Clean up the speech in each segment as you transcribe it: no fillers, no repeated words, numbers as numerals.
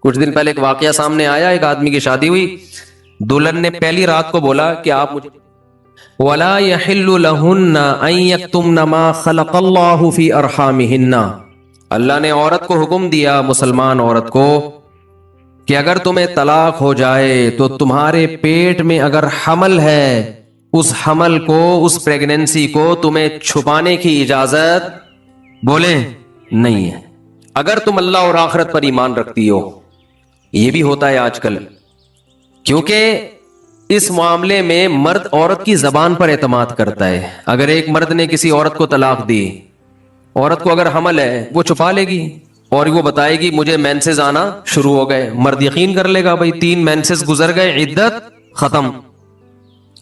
کچھ دن پہلے ایک واقعہ سامنے آیا، ایک آدمی کی شادی ہوئی، دلہن نے پہلی رات کو بولا کہ آپ مجھے وَلَا يَحِلُّ لَهُنَّ أَن يَكْتُمْنَ مَا خَلَقَ اللَّهُ فِي أَرْحَامِهِنَّ، اللہ نے عورت کو حکم دیا، مسلمان عورت کو، کہ اگر تمہیں طلاق ہو جائے تو تمہارے پیٹ میں اگر حمل ہے، اس حمل کو، اس پریگننسی کو تمہیں چھپانے کی اجازت بولیں نہیں ہے، اگر تم اللہ اور آخرت پر ایمان رکھتی ہو۔ یہ بھی ہوتا ہے آج کل، کیونکہ اس معاملے میں مرد عورت کی زبان پر اعتماد کرتا ہے۔ اگر ایک مرد نے کسی عورت کو طلاق دی، عورت کو اگر حمل ہے وہ چھپا لے گی اور وہ بتائے گی مجھے مینسز آنا شروع ہو گئے، مرد یقین کر لے گا بھائی 3 مینسز گزر گئے، عدت ختم۔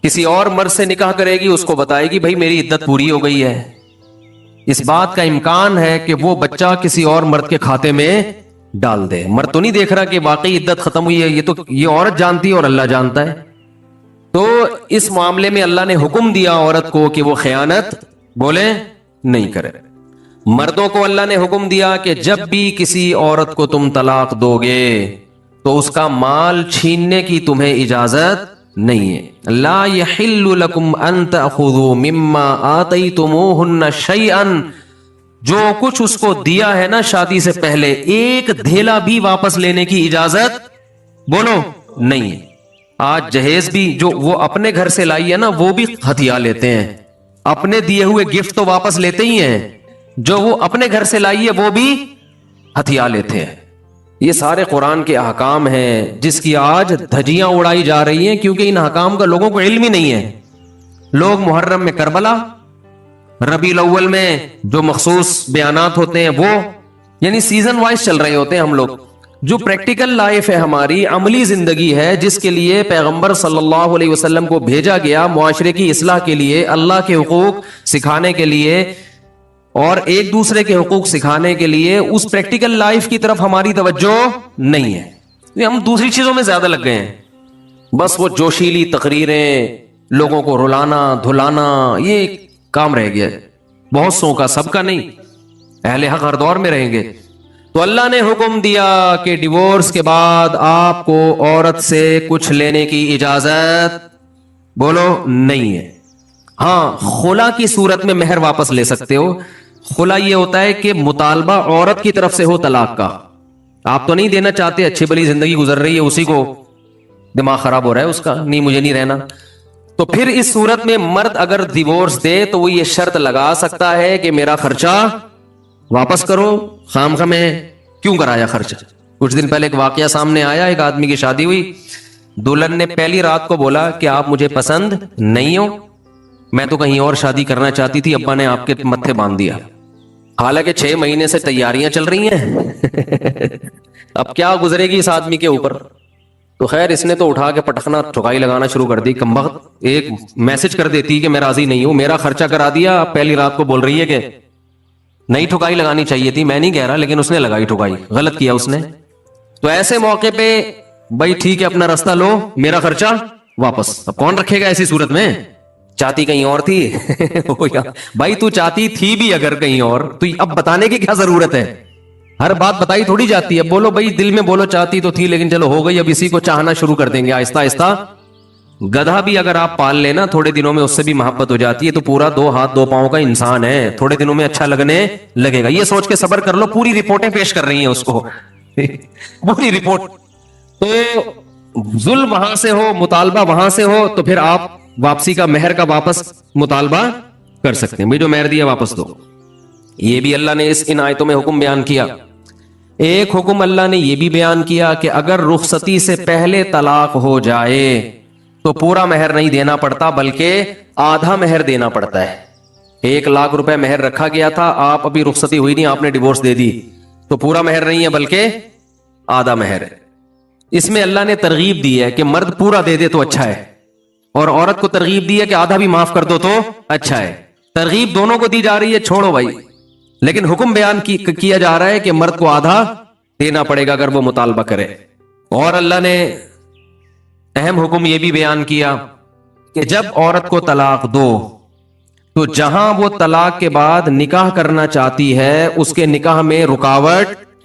کسی اور مرد سے نکاح کرے گی، اس کو بتائے گی بھائی میری عدت پوری ہو گئی ہے۔ اس بات کا امکان ہے کہ وہ بچہ کسی اور مرد کے کھاتے میں ڈال دے۔ مرد تو نہیں دیکھ رہا کہ واقعی عدت ختم ہوئی ہے، یہ عورت جانتی ہے اور اللہ جانتا ہے۔ تو اس معاملے میں اللہ نے حکم دیا عورت کو کہ وہ خیانت بولے نہیں کرے۔ مردوں کو اللہ نے حکم دیا کہ جب بھی کسی عورت کو تم طلاق دو گے تو اس کا مال چھیننے کی تمہیں اجازت نہیں ہے۔ لا یحل لکم ان تأخذوا مما آتیتموہن شیئا، جو کچھ اس کو دیا ہے نا شادی سے پہلے، ایک دھیلا بھی واپس لینے کی اجازت بولو نہیں ہے۔ آج جہیز بھی جو وہ اپنے گھر سے لائی ہے نا وہ بھی ہتھیا لیتے ہیں، اپنے دیے ہوئے گفٹ تو واپس لیتے ہی ہیں، جو وہ اپنے گھر سے لائی ہے وہ بھی ہتھیا لیتے ہیں۔ یہ سارے قرآن کے احکام ہیں جس کی آج دھجیاں اڑائی جا رہی ہیں، کیونکہ ان احکام کا لوگوں کو علم ہی نہیں ہے۔ لوگ محرم میں کربلا، ربیع الاول میں جو مخصوص بیانات ہوتے ہیں وہ یعنی سیزن وائز چل رہے ہوتے ہیں۔ ہم لوگ جو پریکٹیکل لائف ہے، ہماری عملی زندگی ہے، جس کے لیے پیغمبر صلی اللہ علیہ وسلم کو بھیجا گیا، معاشرے کی اصلاح کے لیے، اللہ کے حقوق سکھانے کے لیے اور ایک دوسرے کے حقوق سکھانے کے لیے، اس پریکٹیکل لائف کی طرف ہماری توجہ نہیں ہے۔ ہم دوسری چیزوں میں زیادہ لگ گئے ہیں، بس وہ جوشیلی تقریریں، لوگوں کو رلانا دھلانا، یہ کام رہ گیا ہے بہت سو کا، سب کا نہیں۔ اہل حق ہر دور میں رہیں گے۔ تو اللہ نے حکم دیا کہ ڈیورس کے بعد آپ کو عورت سے کچھ لینے کی اجازت بولو نہیں ہے۔ ہاں، خلا کی صورت میں مہر واپس لے سکتے ہو۔ خلا یہ ہوتا ہے کہ مطالبہ عورت کی طرف سے ہو طلاق کا، آپ تو نہیں دینا چاہتے، اچھی بلی زندگی گزر رہی ہے، اسی کو دماغ خراب ہو رہا ہے اس کا، نہیں مجھے نہیں رہنا، تو پھر اس صورت میں مرد اگر ڈیورس دے تو وہ یہ شرط لگا سکتا ہے کہ میرا خرچہ واپس کرو، خام خواہ میں کیوں کرایا خرچہ۔ کچھ دن پہلے ایک واقعہ سامنے آیا، ایک آدمی کی شادی ہوئی، دلہن نے پہلی رات کو بولا کہ آپ مجھے پسند نہیں ہو، میں تو کہیں اور شادی کرنا چاہتی تھی، ابا نے آپ کے متھے باندھ دیا۔ حالانکہ 6 مہینے سے تیاریاں چل رہی ہیں، اب کیا گزرے گی اس آدمی کے اوپر۔ تو خیر اس نے تو اٹھا کے پٹخنا ٹھکائی لگانا شروع کر دی، کمبخت ایک میسج کر دیتی کہ میں راضی نہیں ہوں، میرا خرچہ کرا دیا، اب پہلی رات کو بول رہی ہے کہ نہیں ٹھکائی لگانی چاہیے تھی، میں نہیں کہہ رہا، لیکن اس نے لگائی ٹھکائی، غلط کیا اس نے۔ تو ایسے موقع پہ بھائی ٹھیک ہے اپنا راستہ لو، میرا خرچہ واپس۔ اب کون رکھے گا ایسی صورت میں؟ چاہتی کہیں اور تھی بھائی تو چاہتی تھی بھی اگر کہیں اور، تو اب بتانے کی کیا ضرورت ہے؟ ہر بات بتائی تھوڑی جاتی ہے، بولو بھائی دل میں بولو چاہتی تو تھی لیکن چلو ہو گئی، اب اسی کو چاہنا شروع کر دیں گے آہستہ آہستہ۔ گدھا بھی اگر آپ پال لینا تھوڑے دنوں میں اس سے بھی محبت ہو جاتی ہے، تو پورا 2 ہاتھ 2 پاؤں کا انسان ہے، تھوڑے دنوں میں اچھا لگنے لگے گا، یہ سوچ کے صبر کر لو۔ پوری رپورٹیں پیش کر رہی ہیں اس کو پوری رپورٹ۔ تو ظلم وہاں سے ہو، مطالبہ وہاں سے ہو، تو پھر آپ واپسی کا مہر کا واپس مطالبہ کر سکتے ہیں، جو مہر دیا واپس دو۔ یہ بھی اللہ نے ان آیتوں میں حکم بیان کیا۔ ایک حکم اللہ نے یہ بھی بیان کیا کہ اگر رخصتی سے پہلے طلاق ہو جائے تو پورا مہر نہیں دینا پڑتا، بلکہ آدھا مہر دینا پڑتا ہے۔ 1 لاکھ روپے مہر رکھا گیا تھا، آپ ابھی رخصتی ہوئی نہیں، آپ نے ڈیورس دے دی، تو پورا مہر نہیں ہے بلکہ آدھا مہر ہے۔ اس میں اللہ نے ترغیب دی ہے کہ مرد پورا دے دے تو اچھا ہے، اور عورت کو ترغیب دی ہے کہ آدھا بھی معاف کر دو تو اچھا ہے۔ ترغیب دونوں کو دی جا رہی ہے، چھوڑو بھائی، لیکن حکم بیان کیا جا رہا ہے کہ مرد کو آدھا دینا پڑے گا اگر وہ مطالبہ کرے۔ اور اللہ نے اہم حکم یہ بھی بیان کیا کہ جب عورت کو طلاق دو تو جہاں وہ طلاق کے بعد نکاح کرنا چاہتی ہے اس کے نکاح میں رکاوٹ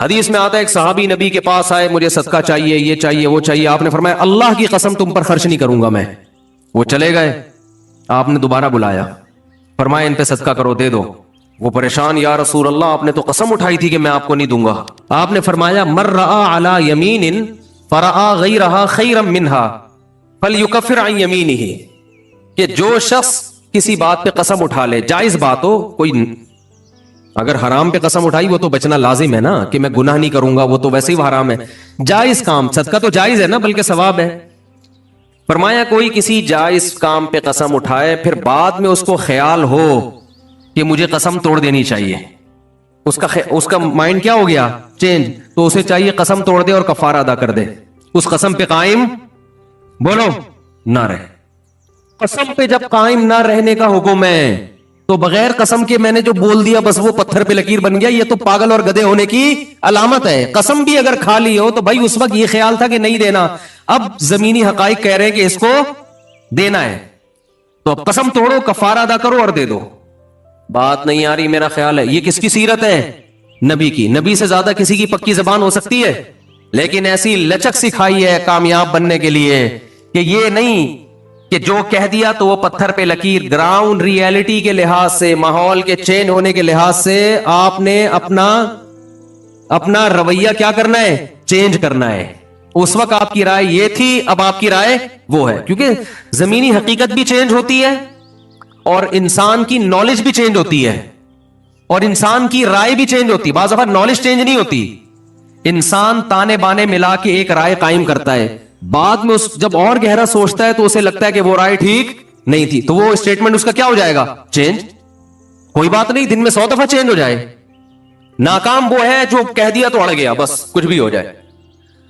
حدیث میں آتا ہے ایک صحابی نبی کے پاس آئے, مجھے صدقہ چاہیے, یہ چاہیے, وہ چاہیے. آپ نے فرمایا اللہ کی قسم تم پر خرچ نہیں کروں گا میں. وہ چلے گئے. آپ نے دوبارہ بلایا, فرمایا ان پہ صدقہ کرو, دے دو. وہ پریشان, یا رسول اللہ آپ نے تو قسم اٹھائی تھی کہ میں آپ کو نہیں دوں گا. آپ نے فرمایا من رأى على يمين فرأى غيرها خيرا منها فليكفر عن يمينه, کہ جو شخص کسی بات پہ قسم اٹھا لے, جائز بات ہو, کوئی اگر حرام پہ قسم اٹھائی وہ تو بچنا لازم ہے نا, کہ میں گناہ نہیں کروں گا, وہ تو ویسے ہی حرام ہے. جائز کام, صدقہ تو جائز ہے نا, بلکہ ثواب ہے. فرمایا کوئی کسی جائز کام پہ قسم اٹھائے, پھر بعد میں اس کو خیال ہو کہ مجھے قسم توڑ دینی چاہیے, اس کا مائنڈ کیا ہو گیا, چینج, تو اسے چاہیے قسم توڑ دے اور کفارہ ادا کر دے, اس قسم پہ قائم بولو نہ رہے. قسم پہ جب قائم نہ رہنے کا حکم ہے تو بغیر قسم کے میں نے جو بول دیا بس وہ پتھر پہ لکیر بن گیا, یہ تو پاگل اور گدھے ہونے کی علامت ہے. قسم بھی اگر کھا لی ہو تو بھائی اس وقت یہ خیال تھا کہ نہیں دینا, اب زمینی حقائق کہہ رہے ہیں کہ اس کو دینا ہے, تو اب قسم توڑو, کفارہ ادا کرو اور دے دو. بات نہیں آ رہی میرا خیال ہے. یہ کس کی سیرت ہے, نبی کی. نبی سے زیادہ کسی کی پکی زبان ہو سکتی ہے, لیکن ایسی لچک سکھائی ہے کامیاب بننے کے لیے کہ یہ نہیں کہ جو کہہ دیا تو وہ پتھر پہ لکیر. گراؤنڈ ریئلٹی کے لحاظ سے, ماحول کے چینج ہونے کے لحاظ سے آپ نے اپنا رویہ کیا کرنا ہے, چینج کرنا ہے. اس وقت آپ کی رائے یہ تھی, اب آپ کی رائے وہ ہے, کیونکہ زمینی حقیقت بھی چینج ہوتی ہے اور انسان کی نالج بھی چینج ہوتی ہے اور انسان کی رائے بھی چینج ہوتی ہے. بعض دفعہ نالج چینج نہیں ہوتی, انسان تانے بانے ملا کے ایک رائے قائم کرتا ہے, بعد میں جب اور گہرا سوچتا ہے تو اسے لگتا ہے کہ وہ رائے ٹھیک نہیں تھی, تو وہ اسٹیٹمنٹ اس کا کیا ہو جائے گا, چینج. کوئی بات نہیں, دن میں 100 دفعہ چینج ہو جائے. ناکام وہ ہے جو کہہ دیا تو اڑ گیا, بس کچھ بھی ہو جائے.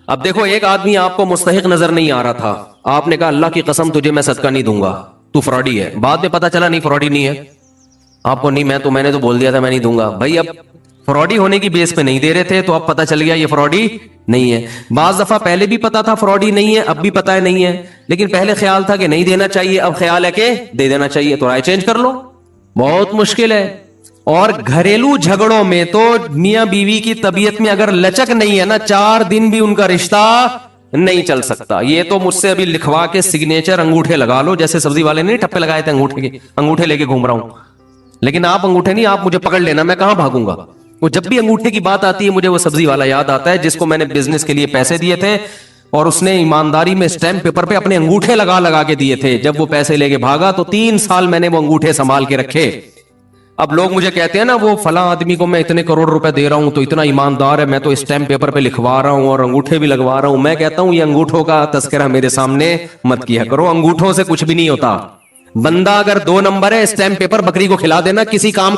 اب دیکھو ایک آدمی آپ کو مستحق نظر نہیں آ رہا تھا, آپ نے کہا اللہ کی قسم تجھے میں صدقہ نہیں دوں گا, تو فراڈی ہے. بعد میں پتا چلا نہیں فراڈی نہیں ہے, آپ کو نہیں, میں نے تو بول دیا تھا میں نہیں دوں گا. بھائی اب فراڈی ہونے کی بیس پہ نہیں دے رہے تھے, تو اب پتا چل گیا یہ فراڈی نہیں ہے. بعض دفعہ پہلے بھی پتا تھا فراڈی نہیں ہے, اب بھی پتا ہے نہیں ہے, لیکن پہلے خیال تھا کہ نہیں دینا چاہیے, اب خیال ہے کہ دے دینا چاہیے, تو رائے چینج کر لو. بہت مشکل ہے. اور گھریلو جھگڑوں میں تو میاں بیوی کی طبیعت میں اگر لچک نہیں ہے نا, 4 دن بھی ان کا رشتہ نہیں چل سکتا. یہ تو مجھ سے ابھی لکھوا کے سگنیچر انگوٹھے لگا لو, جیسے سبزی والے نے ٹپے لگائے تھے انگوٹھے لے کے گھوم رہا ہوں. لیکن آپ انگوٹھے نہیں, آپ مجھے پکڑ لینا, میں کہاں بھاگوں گا. وہ جب بھی انگوٹھے کی بات آتی ہے مجھے وہ سبزی والا یاد آتا ہے جس کو میں نے بزنس کے لیے پیسے دیے تھے اور اس نے ایمانداری میں اسٹیمپ پیپر پہ اپنے انگوٹھے لگا کے دیے تھے. جب وہ پیسے لے کے بھاگا تو 3 سال میں نے وہ انگوٹھے سنبھال کے رکھے. اب لوگ مجھے کہتے ہیں نا وہ فلاں آدمی کو میں اتنے کروڑ روپے دے رہا ہوں تو اتنا ایماندار ہے, میں تو اسٹیمپ پیپر پہ لکھوا رہا ہوں اور انگوٹھے بھی لگوا رہا ہوں. میں کہتا ہوں یہ انگوٹھوں کا تذکرہ میرے سامنے مت کیا کرو, انگوٹھوں سے کچھ بھی نہیں ہوتا. بندہ اگر 2 نمبر ہے, اسٹیمپ پیپر بکری کو کھلا دینا, کسی کام